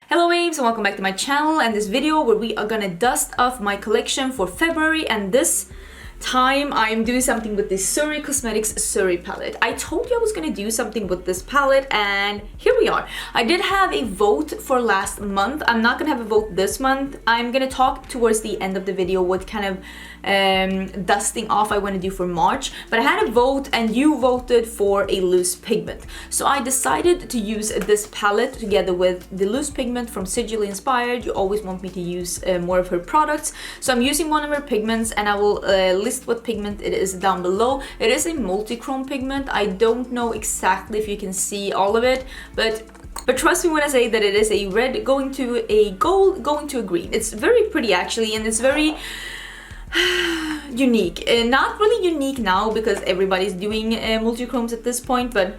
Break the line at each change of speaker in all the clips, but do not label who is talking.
Hello waves and welcome back to my channel and this video where we are gonna dust off my collection for February, and this time I am doing something with this Xuri Cosmetics Xuri Palette. I told you I was gonna do something with this palette and here we are. I did have a vote for last month. I'm not gonna have a vote this month. I'm gonna talk towards the end of the video what kind of dusting off I want to do for March, but I had a vote and you voted for a loose pigment, so I decided to use this palette together with the loose pigment from Xuri Inspired. You always want me to use more of her products, so I'm using one of her pigments and I will list what pigment it is down below. It is a multichrome pigment. I don't know exactly if you can see all of it, but trust me when I say that it is a red going to a gold going to a green. It's very pretty actually, and it's very unique. Not really unique now because everybody's doing multichromes at this point, but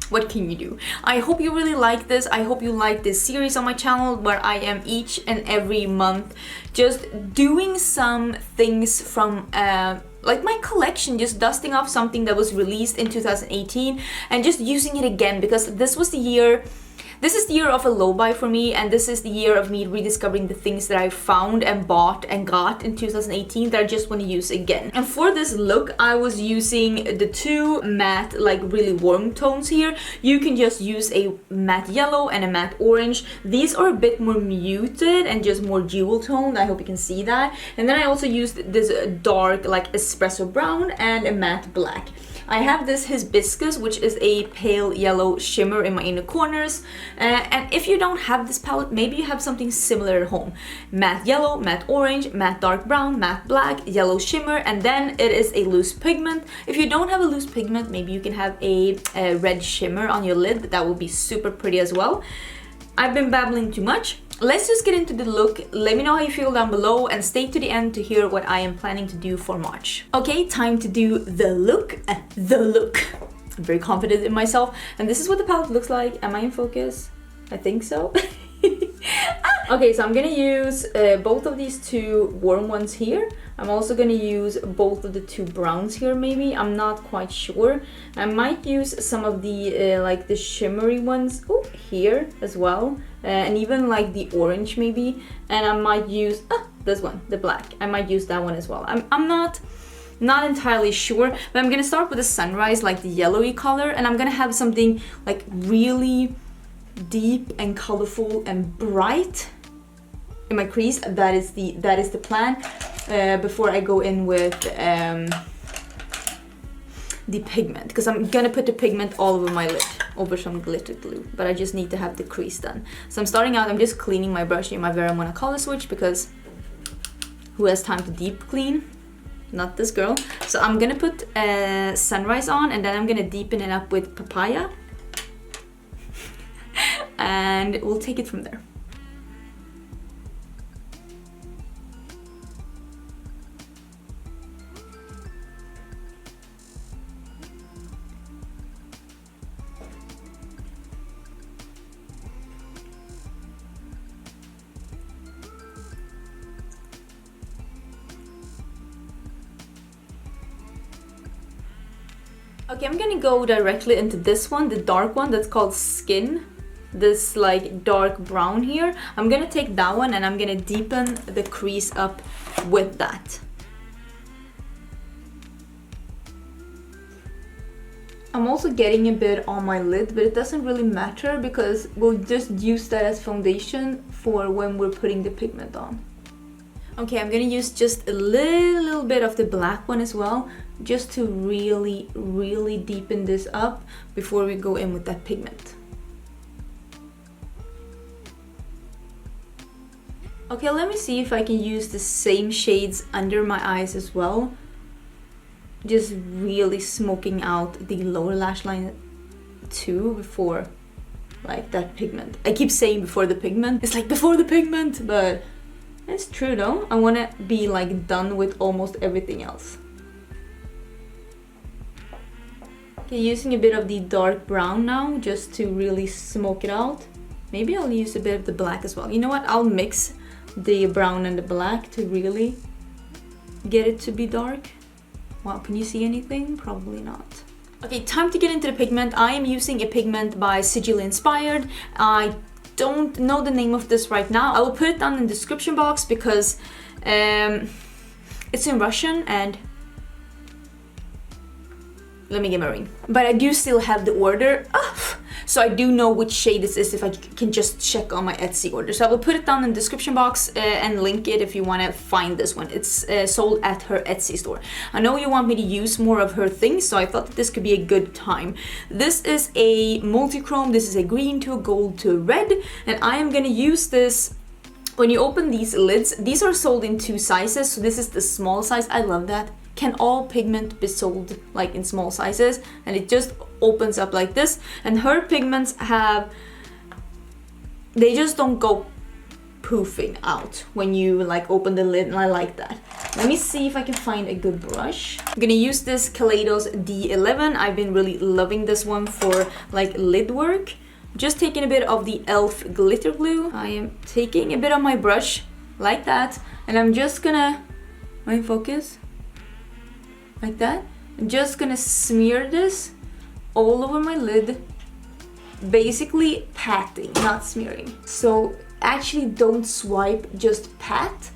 what can you do? I hope you really like this. I hope you like this series on my channel where I am each and every month just doing some things from like my collection, just dusting off something that was released in 2018 and just using it again, because this is the year of a low buy for me, and this is the year of me rediscovering the things that I found and bought and got in 2018 that I just want to use again. And for this look, I was using the two matte, like really warm tones here. You can just use a matte yellow and a matte orange. These are a bit more muted and just more jewel toned. I hope you can see that. And then I also used this dark, like espresso brown and a matte black. I have this hibiscus, which is a pale yellow shimmer in my inner corners. And if you don't have this palette, maybe you have something similar at home. Matte yellow, matte orange, matte dark brown, matte black, yellow shimmer, and then it is a loose pigment. If you don't have a loose pigment, maybe you can have a red shimmer on your lid. That would be super pretty as well. I've been babbling too much. Let's just get into the look. Let me know how you feel down below and stay to the end to hear what I am planning to do for March. Okay, time to do the look. I'm very confident in myself, and this is what the palette looks like. Am I in focus? I think so. Okay, so I'm gonna use both of these two warm ones here. I'm also gonna use both of the two browns here, maybe. I'm not quite sure. I might use some of the like the shimmery ones here as well, and even like the orange maybe. And I might use this one, the black. I might use that one as well. I'm not entirely sure, but I'm gonna start with the sunrise, like the yellowy color, and I'm gonna have something like really deep and colorful and bright in my crease. That is the plan before I go in with the pigment, because I'm gonna put the pigment all over my lid over some glitter glue, but I just need to have the crease done. So I'm starting out, I'm just cleaning my brush in my Veramona color switch, because who has time to deep clean? Not this girl. So I'm gonna put sunrise on, and then I'm gonna deepen it up with papaya, and we'll take it from there. Okay, I'm gonna go directly into this one, the dark one that's called Skin. This like dark brown here. I'm gonna take that one and I'm gonna deepen the crease up with that. I'm also getting a bit on my lid, but it doesn't really matter because we'll just use that as foundation for when we're putting the pigment on. Okay, I'm gonna use just a little bit of the black one as well, just to really deepen this up before we go in with that pigment. Okay, let me see if I can use the same shades under my eyes as well. Just really smoking out the lower lash line too before like that pigment. I keep saying before the pigment. It's like before the pigment, but it's true though. I want to be like done with almost everything else. Okay, using a bit of the dark brown now just to really smoke it out. Maybe I'll use a bit of the black as well. You know what? I'll mix the brown and the black to really get it to be dark. Wow, can you see anything? Probably not. Okay, time to get into the pigment. I am using a pigment by Xuri Inspired. I don't know the name of this right now. I will put it down in the description box because it's in Russian and let me get my ring. But I do still have the order. So I do know which shade this is if I can just check on my Etsy order. So I will put it down in the description box and link it if you want to find this one. It's sold at her Etsy store. I know you want me to use more of her things, so I thought that this could be a good time. This is a multichrome. This is a green to a gold to a red. And I am going to use this. When you open these lids, these are sold in 2 sizes. So this is the small size. I love that. Can all pigment be sold like in small sizes? And it just opens up like this. And her pigments they just don't go poofing out when you like open the lid, and I like that. Let me see if I can find a good brush. I'm gonna use this Kaleidos D11. I've been really loving this one for like lid work. Just taking a bit of the e.l.f. glitter glue. I am taking a bit of my brush like that, and I'm just gonna, my focus, like that. I'm just gonna smear this all over my lid, basically patting, not smearing. So actually don't swipe, just pat.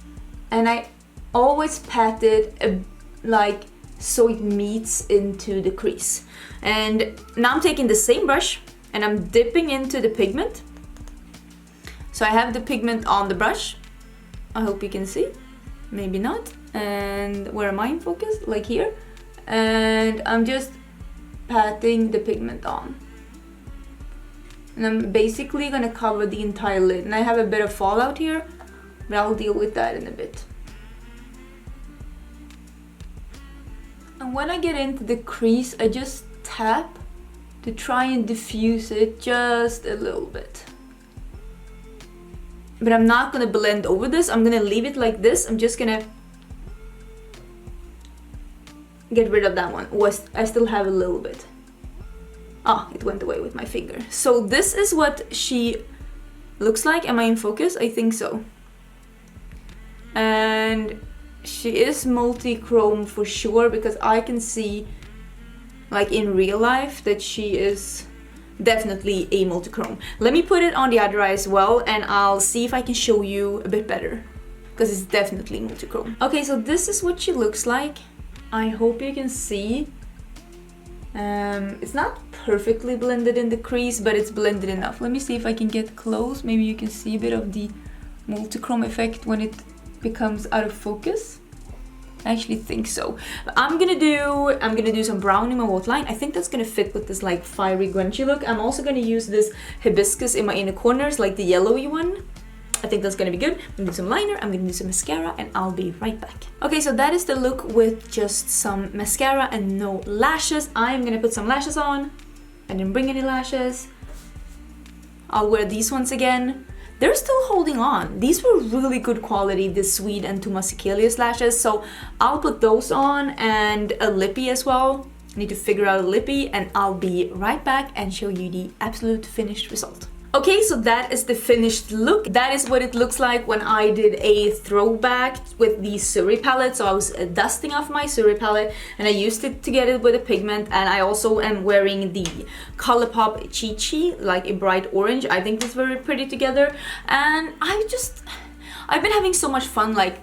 And I always pat it like so it meets into the crease. And now I'm taking the same brush and I'm dipping into the pigment. So I have the pigment on the brush. I hope you can see, maybe not. And where am I in focus? Like here. And I'm just patting the pigment on. And I'm basically gonna cover the entire lid. And I have a bit of fallout here, but I'll deal with that in a bit. And when I get into the crease, I just tap to try and diffuse it just a little bit. But I'm not gonna blend over this. I'm gonna leave it like this. I'm just gonna get rid of that one. I still have a little bit. It went away with my finger. So this is what she looks like. Am I in focus? I think so. And she is multi-chrome for sure, because I can see like in real life that she is definitely a multi-chrome. Let me put it on the other eye as well, and I'll see if I can show you a bit better, because it's definitely multi-chrome. Okay, so this is what she looks like. I hope you can see. It's not perfectly blended in the crease, but it's blended enough. Let me see if I can get close. Maybe you can see a bit of the multichrome effect when it becomes out of focus. I actually think so. I'm gonna do some brown in my waterline. I think that's gonna fit with this like fiery grungy look. I'm also gonna use this hibiscus in my inner corners, like the yellowy one. I think that's gonna be good. I'm gonna do some liner, I'm gonna do some mascara, and I'll be right back. Okay, so that is the look with just some mascara and no lashes. I'm gonna put some lashes on. I didn't bring any lashes. I'll wear these ones again. They're still holding on. These were really good quality, the Swede and Thomas Sekelius lashes, so I'll put those on, and a lippy as well. I need to figure out a lippy, and I'll be right back and show you the absolute finished result. Okay, so that is the finished look. That is what it looks like when I did a throwback with the Xuri palette. So I was dusting off my Xuri palette and I used it to get it with a pigment, and I also am wearing the Colourpop Chi Chi, like a bright orange. I think it's very pretty together, and I've been having so much fun like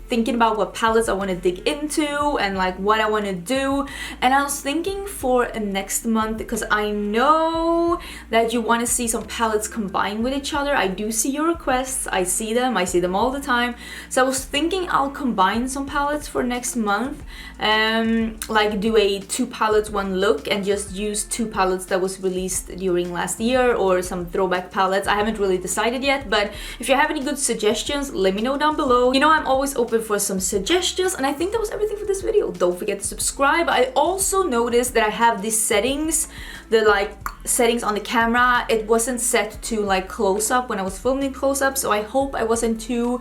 thinking about what palettes I want to dig into and like what I want to do. And I was thinking for next month, because I know that you want to see some palettes combined with each other. I do see your requests, I see them all the time. So I was thinking I'll combine some palettes for next month, like do a 2 palettes 1 look, and just use 2 palettes that was released during last year, or some throwback palettes. I haven't really decided yet, but if you have any good suggestions, let me know down below. You know, I'm always open for some suggestions, and I think that was everything for this video. Don't forget to subscribe. I also noticed that I have these settings, the like settings on the camera. It wasn't set to like close up when I was filming close up, so I hope I wasn't too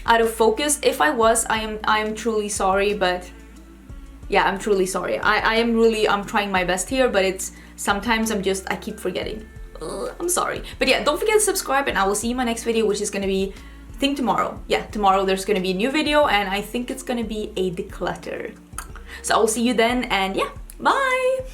out of focus. If I was, I am truly sorry, but yeah, I'm truly sorry. I'm trying my best here, but it's sometimes I keep forgetting. I'm sorry. But yeah, don't forget to subscribe, and I will see you in my next video, which is gonna be, I think tomorrow. Yeah, tomorrow there's gonna be a new video, and I think it's gonna be a declutter. So I will see you then, and yeah, bye!